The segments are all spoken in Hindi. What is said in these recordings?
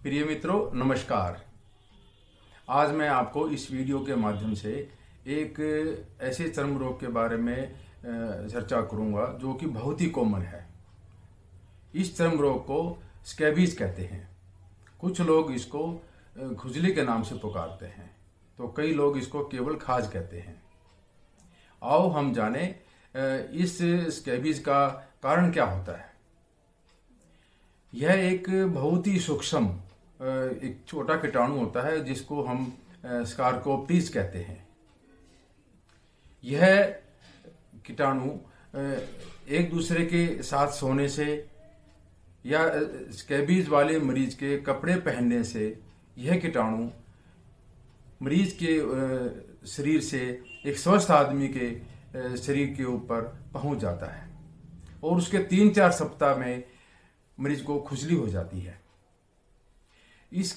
प्रिय मित्रों, नमस्कार। आज मैं आपको इस वीडियो के माध्यम से एक ऐसे चर्म रोग के बारे में चर्चा करूंगा जो कि बहुत ही कॉमन है। इस चर्म रोग को स्कैबीज कहते हैं। कुछ लोग इसको खुजली के नाम से पुकारते हैं, तो कई लोग इसको केवल खाज कहते हैं। आओ हम जाने इस स्कैबीज का कारण क्या होता है। यह एक बहुत ही सूक्ष्म एक छोटा कीटाणु होता है जिसको हम स्कारकोप्टीज कहते हैं। यह कीटाणु एक दूसरे के साथ सोने से या स्कैबीज वाले मरीज के कपड़े पहनने से यह कीटाणु मरीज के शरीर से एक स्वस्थ आदमी के शरीर के ऊपर पहुंच जाता है और उसके 3-4 सप्ताह में मरीज को खुजली हो जाती है। इस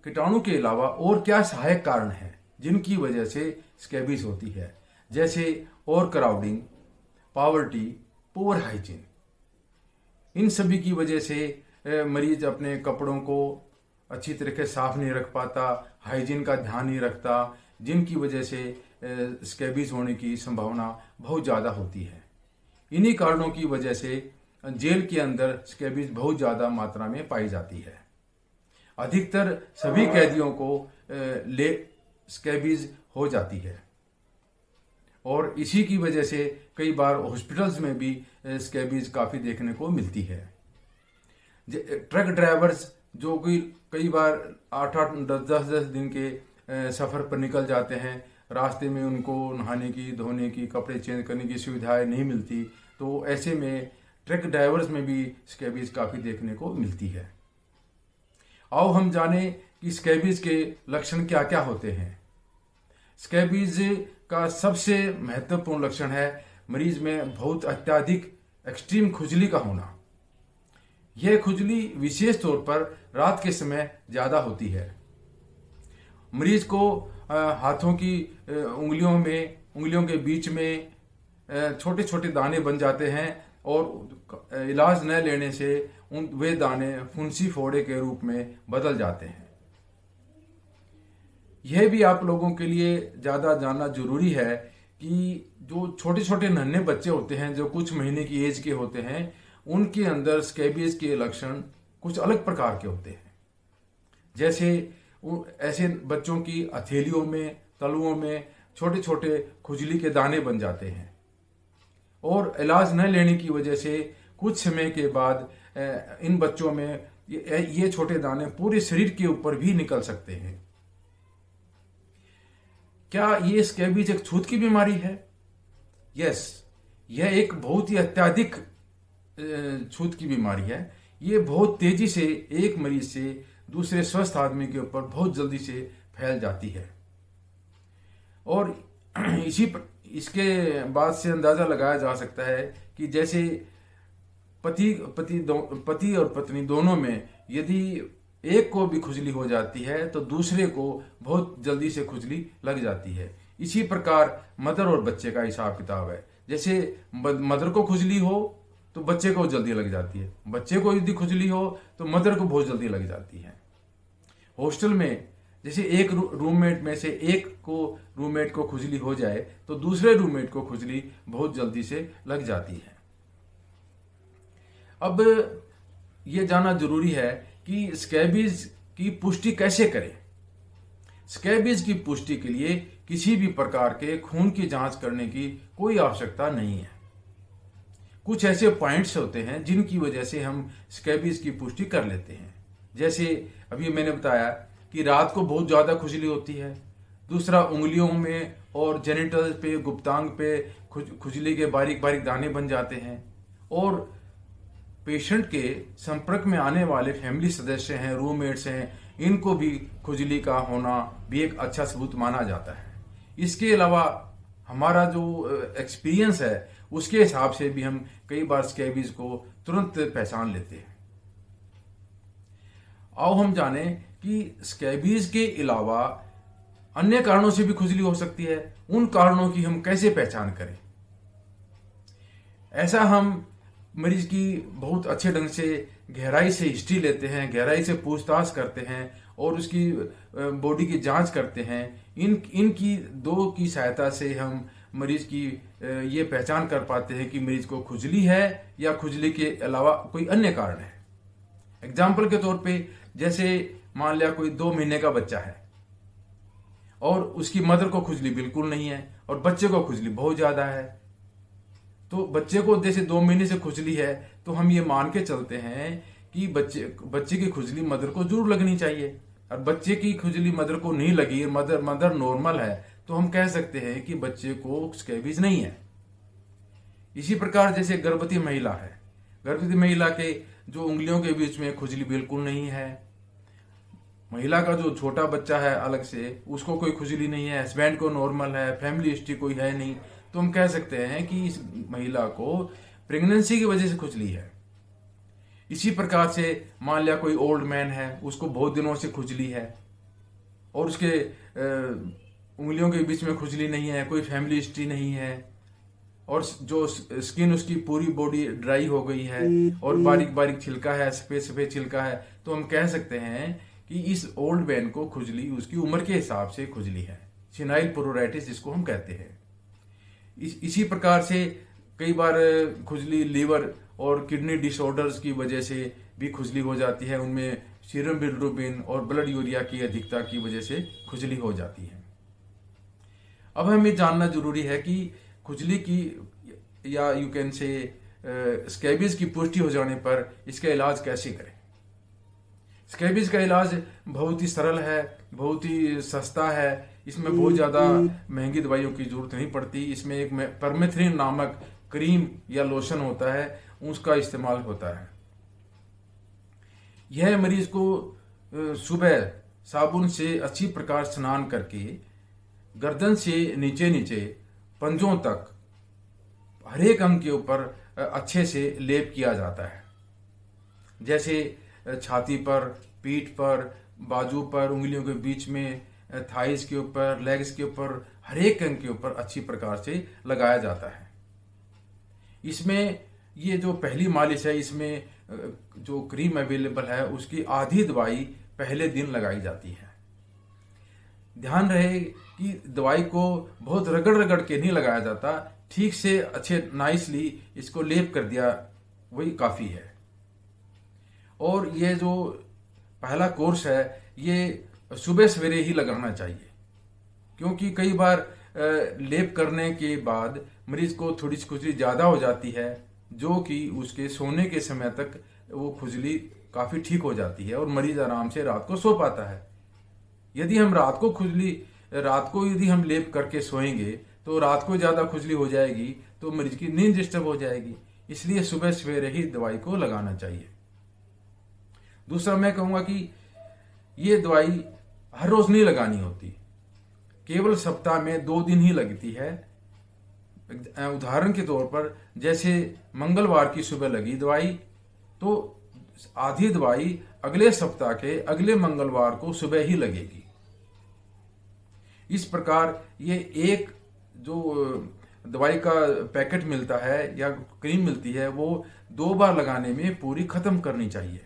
कीटाणु के अलावा और क्या सहायक कारण हैं जिनकी वजह से स्कैबीज होती है, जैसे overcrowding, poverty, poor hygiene. इन सभी की वजह से मरीज अपने कपड़ों को अच्छी तरीके से साफ नहीं रख पाता, हाइजीन का ध्यान नहीं रखता, जिनकी वजह से स्कैबीज होने की संभावना बहुत ज़्यादा होती है। इन्हीं कारणों की वजह से जेल के अंदर स्कैबीज बहुत ज़्यादा मात्रा में पाई जाती है। अधिकतर सभी कैदियों को स्कैबीज हो जाती है और इसी की वजह से कई बार हॉस्पिटल्स में भी स्कैबीज काफ़ी देखने को मिलती है। ट्रक ड्राइवर्स जो कि कई बार 8-8, 10-10 दिन के सफ़र पर निकल जाते हैं, रास्ते में उनको नहाने की, धोने की, कपड़े चेंज करने की सुविधाएं नहीं मिलती, तो ऐसे में ट्रक ड्राइवर्स में भी स्कैबीज काफ़ी देखने को मिलती है। आओ हम जाने कि स्कैबीज के लक्षण क्या क्या होते हैं। स्कैबीज का सबसे महत्वपूर्ण लक्षण है मरीज में बहुत अत्यधिक एक्सट्रीम खुजली का होना। यह खुजली विशेष तौर पर रात के समय ज़्यादा होती है। मरीज को हाथों की उंगलियों के बीच में छोटे छोटे दाने बन जाते हैं और इलाज न लेने से वे दाने फुंसी फोड़े के रूप में बदल जाते हैं। यह भी आप लोगों के लिए ज़्यादा जानना जरूरी है कि जो छोटे छोटे नन्हे बच्चे होते हैं, जो कुछ महीने की एज के होते हैं, उनके अंदर स्कैबीज के लक्षण कुछ अलग प्रकार के होते हैं। जैसे ऐसे बच्चों की हथेलियों में, तलुओं में छोटे छोटे खुजली के दाने बन जाते हैं और इलाज न लेने की वजह से कुछ समय के बाद इन बच्चों में ये छोटे दाने पूरे शरीर के ऊपर भी निकल सकते हैं। क्या ये स्कैबीज एक छूत की बीमारी है? यस, यह एक बहुत ही अत्यधिक छूत की बीमारी है। ये बहुत तेजी से एक मरीज से दूसरे स्वस्थ आदमी के ऊपर बहुत जल्दी से फैल जाती है और इसके बाद से अंदाजा लगाया जा सकता है कि जैसे पति और पत्नी दोनों में यदि एक को भी खुजली हो जाती है तो दूसरे को बहुत जल्दी से खुजली लग जाती है। इसी प्रकार मदर और बच्चे का हिसाब किताब है। जैसे मदर को खुजली हो तो बच्चे को जल्दी लग जाती है, बच्चे को यदि खुजली हो तो मदर को बहुत जल्दी लग जाती है। हॉस्टल में जैसे एक रूममेट में से एक रूममेट को खुजली हो जाए तो दूसरे रूममेट को खुजली बहुत जल्दी से लग जाती है। अब ये जानना जरूरी है कि स्कैबीज की पुष्टि कैसे करें। स्कैबीज की पुष्टि के लिए किसी भी प्रकार के खून की जांच करने की कोई आवश्यकता नहीं है। कुछ ऐसे पॉइंट्स होते हैं जिनकी वजह से हम स्कैबीज की पुष्टि कर लेते हैं। जैसे अभी मैंने बताया कि रात को बहुत ज़्यादा खुजली होती है। दूसरा, उंगलियों में और जेनिटल पे, गुप्तांग पे खुजली के बारीक बारीक दाने बन जाते हैं और पेशेंट के संपर्क में आने वाले फैमिली सदस्य हैं, रूममेट्स हैं, इनको भी खुजली का होना भी एक अच्छा सबूत माना जाता है। इसके अलावा हमारा जो एक्सपीरियंस है उसके हिसाब से भी हम कई बार स्कैबीज को तुरंत पहचान लेते हैं। आओ हम जाने कि स्कैबीज के अलावा अन्य कारणों से भी खुजली हो सकती है। उन कारणों की हम कैसे पहचान करें। ऐसा हम मरीज की बहुत अच्छे ढंग से गहराई से हिस्ट्री लेते हैं, गहराई से पूछताछ करते हैं और उसकी बॉडी की जांच करते हैं। इनकी दो की सहायता से हम मरीज की ये पहचान कर पाते हैं कि मरीज को खुजली है या खुजली के अलावा कोई अन्य कारण है। एग्जाम्पल के तौर पे जैसे मान लिया कोई 2 महीने का बच्चा है और उसकी मदर को खुजली बिल्कुल नहीं है और बच्चे को खुजली बहुत ज्यादा है, तो बच्चे को जैसे 2 महीने से खुजली है तो हम ये मान के चलते हैं कि बच्चे की खुजली मदर को जरूर लगनी चाहिए। और बच्चे की खुजली मदर को नहीं लगी, मदर नॉर्मल है, तो हम कह सकते हैं कि बच्चे को स्कैबीज नहीं है। इसी प्रकार जैसे गर्भवती महिला है, गर्भवती महिला के जो उंगलियों के बीच में खुजली बिल्कुल नहीं है, महिला का जो छोटा बच्चा है अलग से उसको कोई खुजली नहीं है, हस्बैंड को नॉर्मल है, फैमिली हिस्ट्री कोई है नहीं, तो हम कह सकते हैं कि इस महिला को प्रेगनेंसी की वजह से खुजली है। इसी प्रकार से मान लिया कोई ओल्ड मैन है, उसको बहुत दिनों से खुजली है और उसके उंगलियों के बीच में खुजली नहीं है, कोई फैमिली हिस्ट्री नहीं है और जो स्किन उसकी पूरी बॉडी ड्राई हो गई है और बारीक बारीक छिलका है, सफेद सफेद छिलका है, तो हम कह सकते हैं कि इस ओल्ड मैन को खुजली उसकी उम्र के हिसाब से खुजली है, सिनाइल प्रोराइटिस जिसको हम कहते हैं। इसी प्रकार से कई बार खुजली लीवर और किडनी डिसऑर्डर्स की वजह से भी खुजली हो जाती है, उनमें सीरम बिलिरुबिन और ब्लड यूरिया की अधिकता की वजह से खुजली हो जाती है। अब हमें जानना जरूरी है कि खुजली की या यू कैन से स्कैबीज की पुष्टि हो जाने पर इसका इलाज कैसे करें। स्कैबीज का इलाज बहुत ही सरल है, बहुत ही सस्ता है, इसमें बहुत ज्यादा महंगी दवाइयों की जरूरत नहीं पड़ती। इसमें एक परमेथ्रिन नामक क्रीम या लोशन होता है, उसका इस्तेमाल होता है। यह मरीज को सुबह साबुन से अच्छी प्रकार स्नान करके गर्दन से नीचे नीचे पंजों तक हर एक अंग के ऊपर अच्छे से लेप किया जाता है, जैसे छाती पर, पीठ पर, बाजू पर, उंगलियों के बीच में, थाइस के ऊपर, लेग्स के ऊपर, हर एक अंग के ऊपर अच्छी प्रकार से लगाया जाता है। इसमें ये जो पहली मालिश है, इसमें जो क्रीम अवेलेबल है उसकी आधी दवाई पहले दिन लगाई जाती है। ध्यान रहे कि दवाई को बहुत रगड़ रगड़ के नहीं लगाया जाता, ठीक से अच्छे नाइसली इसको लेप कर दिया, वही काफी है। और ये जो पहला कोर्स है ये सुबह सवेरे ही लगाना चाहिए, क्योंकि कई बार लेप करने के बाद मरीज को थोड़ी सी खुजली ज्यादा हो जाती है, जो कि उसके सोने के समय तक वो खुजली काफी ठीक हो जाती है और मरीज आराम से रात को सो पाता है। यदि हम रात को यदि हम लेप करके सोएंगे तो रात को ज्यादा खुजली हो जाएगी, तो मरीज की नींद डिस्टर्ब हो जाएगी। इसलिए सुबह सवेरे ही दवाई को लगाना चाहिए। दूसरा मैं कहूंगा कि ये दवाई हर रोज नहीं लगानी होती, केवल सप्ताह में 2 दिन ही लगती है। उदाहरण के तौर पर जैसे मंगलवार की सुबह लगी दवाई, तो आधी दवाई अगले सप्ताह के अगले मंगलवार को सुबह ही लगेगी। इस प्रकार ये एक जो दवाई का पैकेट मिलता है या क्रीम मिलती है वो 2 बार लगाने में पूरी खत्म करनी चाहिए।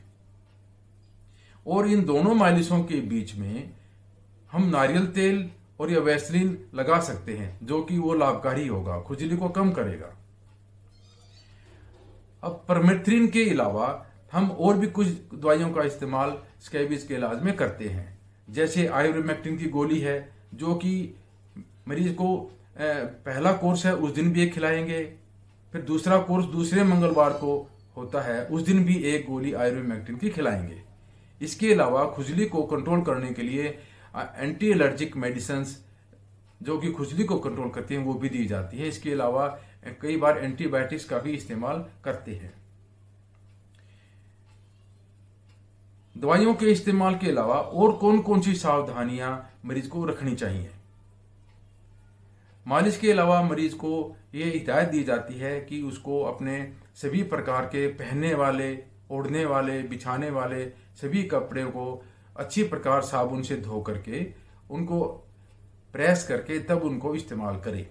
और इन दोनों मालिशों के बीच में हम नारियल तेल और या वैसलीन लगा सकते हैं, जो कि वो लाभकारी होगा, खुजली को कम करेगा। अब परमेथ्रिन के अलावा हम और भी कुछ दवाइयों का इस्तेमाल स्कैबीज के इलाज में करते हैं, जैसे आइवरमेक्टिन की गोली है, जो कि मरीज को पहला कोर्स है उस दिन भी एक खिलाएंगे, फिर दूसरा कोर्स दूसरे मंगलवार को होता है, उस दिन भी एक गोली आइवरमेक्टिन की खिलाएंगे। इसके अलावा खुजली को कंट्रोल करने के लिए एंटी एलर्जिक मेडिसिन जो कि खुजली को कंट्रोल करती हैं वो भी दी जाती है। इसके अलावा कई बार एंटीबायोटिक्स का भी इस्तेमाल करते हैं। दवाइयों के इस्तेमाल के अलावा और कौन कौन सी सावधानियां मरीज को रखनी चाहिए। मालिश के अलावा मरीज को ये हिदायत दी जाती है कि उसको अपने सभी प्रकार के पहनने वाले, ओढ़ने वाले, बिछाने वाले सभी कपड़े को अच्छी प्रकार साबुन से धो करके उनको प्रेस करके तब उनको इस्तेमाल करें।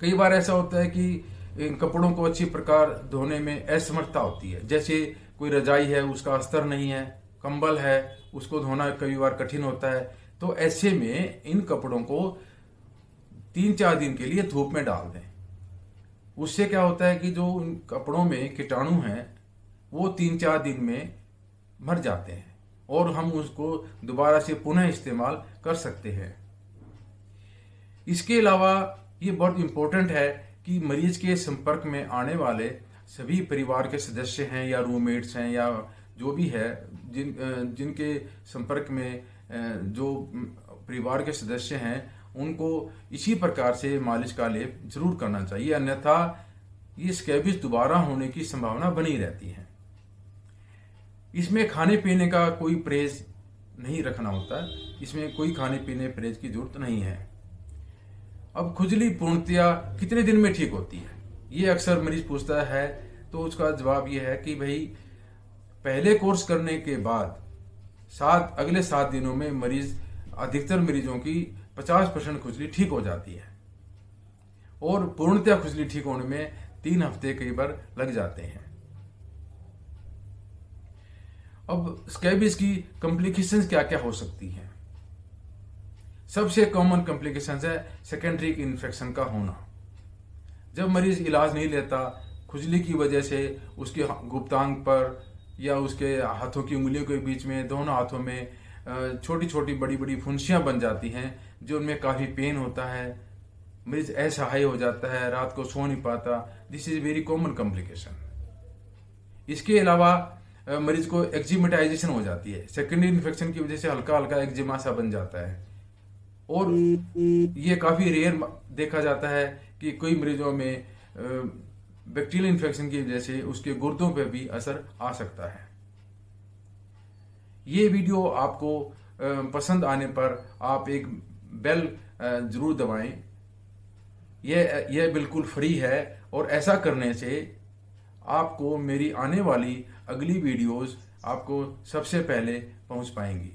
कई बार ऐसा होता है कि इन कपड़ों को अच्छी प्रकार धोने में असमर्थता होती है। जैसे कोई रजाई है, उसका अस्तर नहीं है, कंबल है, उसको धोना कई बार कठिन होता है। तो ऐसे में इन कपड़ों को 3-4 दिन के लिए धूप में डाल दें। उससे क्या होता है कि जो उन कपड़ों में कीटाणु हैं वो 3-4 दिन में मर जाते हैं और हम उसको दोबारा से पुनः इस्तेमाल कर सकते हैं। इसके अलावा ये बहुत इम्पोर्टेंट है कि मरीज के संपर्क में आने वाले सभी परिवार के सदस्य हैं या रूममेट्स हैं या जो भी है, जिनके संपर्क में जो परिवार के सदस्य हैं उनको इसी प्रकार से मालिश का लेप जरूर करना चाहिए, अन्यथा ये स्कैबिज दोबारा होने की संभावना बनी रहती है। इसमें खाने पीने का कोई परहेज नहीं रखना होता, इसमें कोई खाने पीने परहेज की जरूरत नहीं है। अब खुजली पूर्णतया कितने दिन में ठीक होती है, ये अक्सर मरीज पूछता है। तो उसका जवाब ये है कि भाई पहले कोर्स करने के बाद अगले 7 दिनों में अधिकतर मरीजों की 50% खुजली ठीक हो जाती है और पूर्णतया खुजली ठीक होने में 3 हफ्ते कई बार लग जाते हैं। अब स्कैबिज की कॉम्प्लिकेशंस क्या क्या हो सकती हैं? सबसे कॉमन कॉम्प्लिकेशंस है सेकेंडरी इन्फेक्शन का होना। जब मरीज इलाज नहीं लेता, खुजली की वजह से उसके गुप्तांग पर या उसके हाथों की उंगलियों के बीच में, दोनों हाथों में छोटी छोटी बड़ी बड़ी फुंसियां बन जाती हैं, जो उनमें काफ़ी पेन होता है, मरीज असहाय हो जाता है, रात को सो नहीं पाता। This is very common complication. इसके अलावा मरीज को एक्जिमेटाइजेशन हो जाती है, सेकेंडरी इन्फेक्शन की वजह से हल्का हल्का एक्जिमा सा बन जाता है और ये काफ़ी रेयर देखा जाता है कि कोई मरीजों में बैक्टीरियल इन्फेक्शन की वजह से उसके गुर्दों पर भी असर आ सकता है। ये वीडियो आपको पसंद आने पर आप एक बेल जरूर दबाएं। यह बिल्कुल फ्री है और ऐसा करने से आपको मेरी आने वाली अगली वीडियोस आपको सबसे पहले पहुंच पाएंगी।